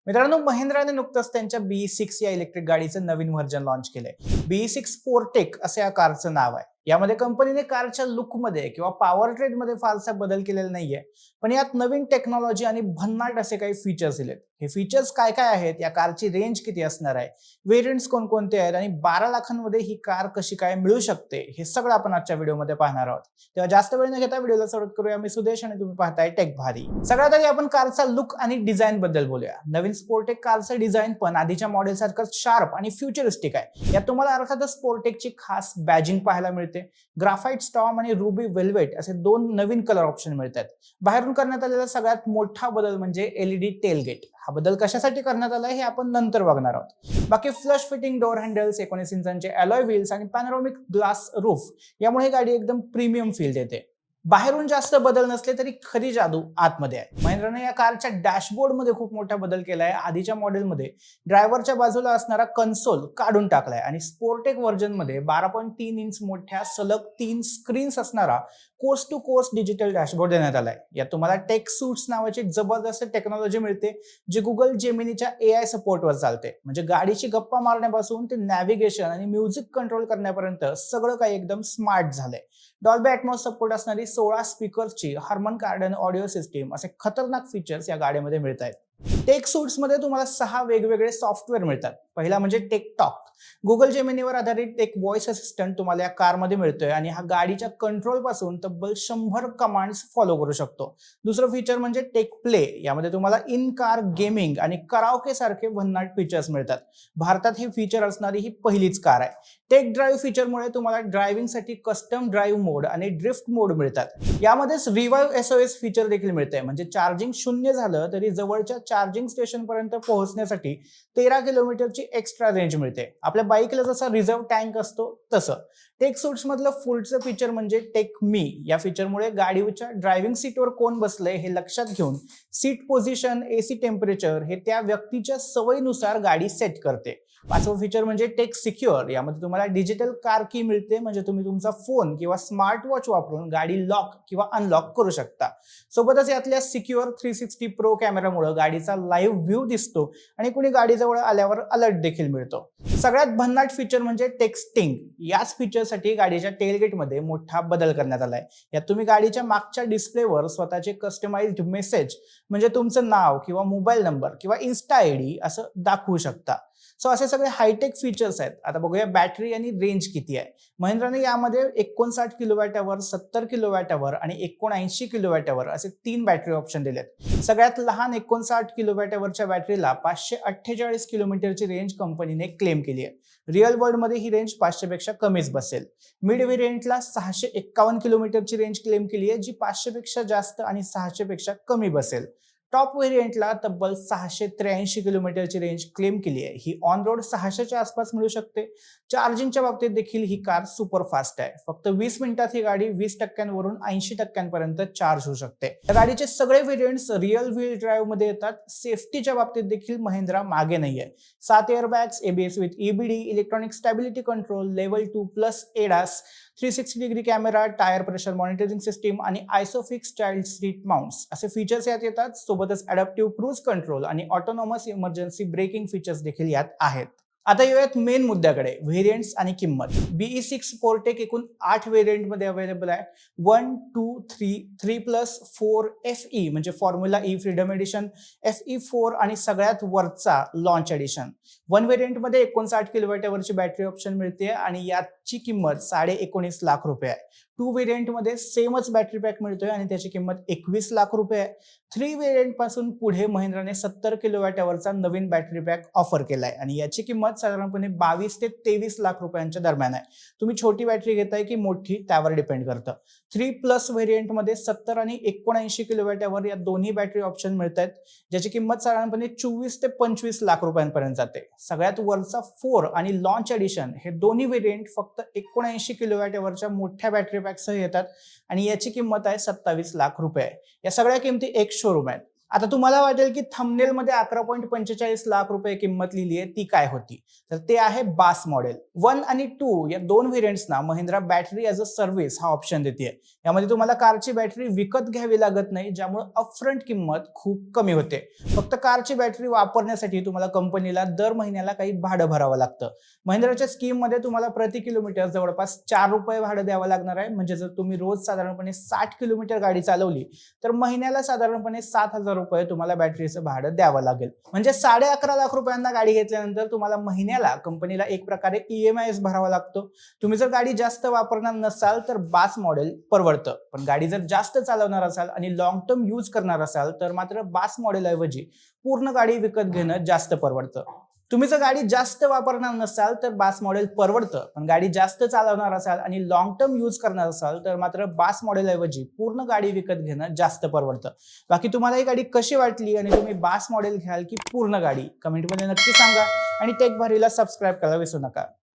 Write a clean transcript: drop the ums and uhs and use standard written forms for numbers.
मित्रांनो, महिंद्राने नुकतंच त्यांच्या BE6 या इलेक्ट्रिक गाडीचं नवीन व्हर्जन लॉन्च केलंय. BE6 स्पोर्टेक असं या कारचं नाव आहे. यामध्ये कंपनीने कारच्या लुकमध्ये किंवा पॉवर ट्रेडमध्ये फारसा बदल केलेला नाहीये, पण यात नवीन टेक्नॉलॉजी आणि भन्नाट असे काही फीचर्स दिलेत. हे फीचर्स काय काय आहेत, या कारची रेंज किती असणार आहे, व्हेरियंट्स कोणकोणते आहेत आणि 12 लाखांमध्ये ही कार कशी काय मिळू शकते, हे सगळं आपण आजच्या व्हिडिओमध्ये पाहणार आहोत. तेव्हा जास्त वेळ न घेता व्हिडिओला सुरुवात करूया. मी सुदेश आणि तुम्ही पाहताय टेक भारी. सगळ्यात आधी आपण कारचा लुक आणि डिझाईन बद्दल बोलूया. नवीन स्पोर्टेक कारचं डिझाईन पण आधीच्या मॉडेल सारखंच शार्प आणि फ्युचरिस्टिक आहे. यात तुम्हाला अर्थातच स्पोर्टेकची खास बॅजिंग पाहायला मिळते. ग्राफाइट स्टॉर्म आणि रुबी वेल्वेट असे दोन नवीन कलर ऑप्शन मिळतात. बाहेरून करण्यात आलेला सगळ्यात मोठा बदल म्हणजे LED टेलगेट. हा बदल कशासाठी करण्यात आला हे आपण नंतर बघणार आहोत. बाकी फ्लश फिटिंग डोअर हँडल्स, 19 इंचांचे अलॉय व्हील्स आणि पॅनोरामिक ग्लास रूफ यामुळे गाडी एकदम प्रीमियम फील देते. बाहेरून जास्त बदल नसले तरी खरी जादू आतमध्ये आहे. महिंद्राने या कारच्या डॅशबोर्डमध्ये खूप मोठा बदल केलाय. आधीच्या मॉडेलमध्ये ड्रायव्हरच्या बाजूला असणारा कन्सोल काढून टाकलाय आणि स्पोर्टेक व्हर्जनमध्ये 12.3 इंच मोठ्या सलग 3 स्क्रीन्स असणारा coast to coast digital dashboard देण्यात आलाय. यात तुम्हाला टेक सूट्स नावाची जबरदस्त टेक्नॉलॉजी मिळते, जी गुगल जेमिनीच्या AI सपोर्टवर चालते. म्हणजे गाडीची गप्पा मारण्यापासून ते नॅव्हिगेशन आणि म्युझिक कंट्रोल करण्यापर्यंत सगळं काही एकदम स्मार्ट झालंय. डॉल्बी ॲटमॉस सपोर्ट असणारी 16 स्पीकर्सची हार्मन कार्डन ऑडिओ सिस्टीम असे खतरनाक फीचर्स या गाडीमध्ये मिळत आहेत. टेक सूट्समध्ये तुम्हाला 6 वेगवेगळे सॉफ्टवेअर मिळतात. पहिला म्हणजे टेक टॉक. गुगल जेमिनीवर आधारित एक व्हॉइस असिस्टंट तुम्हाला या कारमध्ये मिळतोय आणि हा गाडीच्या कंट्रोल पासून तब्बल 100 कमांड्स फॉलो करू शकतो. दुसरं फीचर म्हणजे टेक प्ले. यामध्ये तुम्हाला इन कार गेमिंग आणि कराओके सारखे भन्नाट फीचर्स मिळतात. भारतात हे फीचर असणारी ही पहिलीच कार आहे. टेक ड्राईव्ह फीचरमुळे तुम्हाला ड्रायव्हिंगसाठी कस्टम ड्राईव्ह मोड आणि ड्रिफ्ट मोड मिळतात. यामध्येच रिवाइव्ह SOS फीचर देखील मिळते. म्हणजे चार्जिंग शून्य झालं तरी जवळच्या चार्जिंग स्टेशन पर्यंत पोहोचण्यासाठी 13 किलोमीटरची एक्स्ट्रा रेंज मिळते. आपल्या बाईकला जसा रिझर्व्ह टँक असतो तसं. टेक सूट्स मधलं पुढचं फीचर म्हणजे टेक मी. या फीचरमुळे गाडीच्या ड्रायव्हिंग सीटवर कोण बसलंय हे लक्षात घेऊन सीट पोझिशन, AC टेम्परेचर हे त्या व्यक्तीच्या सवयीनुसार गाडी सेट करते. पाचवं फीचर म्हणजे टेक सिक्युअर. यामध्ये तुम्हाला डिजिटल कार की मिळते, म्हणजे तुम्ही तुमचा फोन किंवा स्मार्ट वॉच वापरून गाडी लॉक किंवा अनलॉक करू शकता. सोबतच यातल्या सिक्युअर 360 प्रो कॅमेरामुळे गाडीचा लाईव्ह व्ह्यू दिसतो आणि कुणी गाडीजवळ आल्यावर अलर्ट देखील मिळतो. सगळ्यात भन्नाट फीचर म्हणजे टेक्स्टिंग. याच फीचरसाठी गाडीच्या टेलगेटमध्ये मोठा बदल करण्यात आलाय. यात तुम्ही गाडीच्या मागच्या डिस्प्लेवर स्वतःचे कस्टमाइज्ड मेसेज म्हणजे तुमचं नाव किंवा मोबाईल नंबर किंवा इन्स्टा ID असं दाखवू शकता. सो असे सगळे हायटेक फीचर्स आहेत. आता बघूया बॅटरी आणि रेंज किती आहे. महिंद्राने यामध्ये 59 किलोवॅट अवर, 70 किलोवॅट अवर आणि 79 किलोवॅट अवर असे 3 बॅटरी ऑप्शन दिलेत. सगळ्यात लहान 59 किलोवॅट अवरच्या बॅटरीला 548 किलोमीटरची रेंज कंपनीने क्लेम केली आहे. रिअल वर्ल्डमध्ये ही रेंज 500 पेक्षा कमीच बसेल. मिड व्हेरियंटला 651 किलोमीटरची रेंज क्लेम केली आहे, जी 500 पेक्षा जास्त आणि 600 पेक्षा कमी बसेल. टॉप व्हेरियंटला तब्बल 683 किलोमीटरची रेंज क्लेम केली आहे. ही ऑन रोड 600च्या आसपास मिळू शकते. चार्जिंगच्या बाबतीत देखील ही कार सुपर फास्ट आहे. फक्त 20 मिनिटात ही गाडी 20% वरून 80% चार्ज होऊ शकते. या गाडीचे सगळे व्हेरियंट्स रिअल व्हील ड्राईव्ह मध्ये येतात. सेफ्टीच्या बाबतीत देखील महिंद्रा मागे नाहीये. 7 airbags, ABS with EBD, electronic stability control, level 2+ ADAS, 360 degree camera, tyre pressure monitoring system आणि आयसोफिक्स चाइल्ड सीट माउंट्स असे फीचर्स यात येतात. सोबतच अडॅप्टिव्ह क्रूज कंट्रोल आणि ऑटोनॉमस इमर्जन्सी ब्रेकिंग फीचर्स देखील यात आहेत. आता येऊयात मेन मुद्द्याकडे, व्हेरियंट्स आणि किंमत. BE6 स्पोर्टेक एकूण 8 व्हेरियंटमध्ये अवेलेबल आहे. 1, 2, 3, 3+4 FE म्हणजे formula E freedom addition, FE4 आणि सगळ्यात वरचा लॉन्च एडिशन. 1 व्हेरियंटमध्ये 59 किलोवॅट अवरची बॅटरी ऑप्शन मिळते आणि याची किंमत 19.5 लाख रुपये आहे. 2 व्हेरियंटमध्ये सेमच बॅटरी पॅक मिळतोय आणि त्याची किंमत 21 लाख रुपये आहे. 3 व्हेरियंट पासून पुढे महिंद्राने 70 किलोवॅट अवरचा नवीन बॅटरी पॅक ऑफर केलाय आणि याची किंमत साधारणपणे 22 ते 23 लाख रुपयांच्या दरम्यान आहे. तुम्ही छोटी बॅटरी घेताय की मोठी त्यावर डिपेंड करतं. 3+ व्हेरियंटमध्ये 70 आणि 79 किलोवॅट अवर या दोन्ही बॅटरी ऑप्शन मिळत आहेत, ज्याची किंमत साधारणपणे 24 ते 25 लाख रुपयांपर्यंत जाते. सगळ्यात वरचा 4 आणि लॉन्च एडिशन हे दोन्ही व्हेरियंट फक्त 79 किलोवॅट अवरच्या मोठ्या बॅटरी सह येतात आणि याची किंमत आहे 27 लाख रुपये. या सगळ्या किमती एक शोरूम आहेत. आता तुम्हाला वाटेल की थंबनेल मध्ये 11.45 लाख रुपये किंमत लिहिली आहे ती काय होती, तर ते आहे बास मॉडेल 1 आणि 2 या दोन व्हेरियंट्सना Mahindra battery as a service हा ऑप्शन देते. यामध्ये तुम्हाला कारची बॅटरी विकत घ्यावी लागत नाही, ज्यामुळे अपफ्रंट किंमत खूप कमी होते. फक्त कारची बॅटरी वापरण्यासाठी तुम्हाला कंपनीला दर महिन्याला काही भाडं भरावं लागतं. महिंद्राच्या स्कीम मध्ये तुम्हाला प्रति किलोमीटर जवळपास 4 रुपये भाडं द्यावं लागणार आहे. म्हणजे जर तुम्ही रोज साधारणपणे 60 किलोमीटर गाडी चालवली तर महिन्याला साधारणपणे 7,000 रुपये तुम्हाला बॅटरीचं भाडं द्यावं लागेल. म्हणजे 11.5 लाख रुपयांना गाडी घेतल्यानंतर तुम्हाला महिन्याला कंपनीला एक प्रकारे EMI भरावा लागतो. तुम्ही जर गाडी जास्त वापरणार नसाल तर बास मॉडेल परवडतं, पण गाडी जर जास्त चालवणार असाल आणि लॉंग टर्म यूज करणार असाल तर मात्र बास मॉडेल ऐवजी पूर्ण गाडी विकत घेणं जास्त परवडतं. तुम्ही जर गाडी जास्त वापरणार नसाल तर बास मॉडेल परवडतं, पण गाडी जास्त चालवणार असाल आणि लॉंग टर्म यूज करणार असाल तर मात्र बास मॉडेल ऐवजी पूर्ण गाडी विकत घेणं जास्त परवडतं. बाकी तुम्हाला ही गाडी कशी वाटली आणि तुम्ही बास मॉडेल घ्याल की पूर्ण गाडी, कमेंटमध्ये नक्की सांगा आणि टेक भारीला सबस्क्राइब करायला विसरू नका.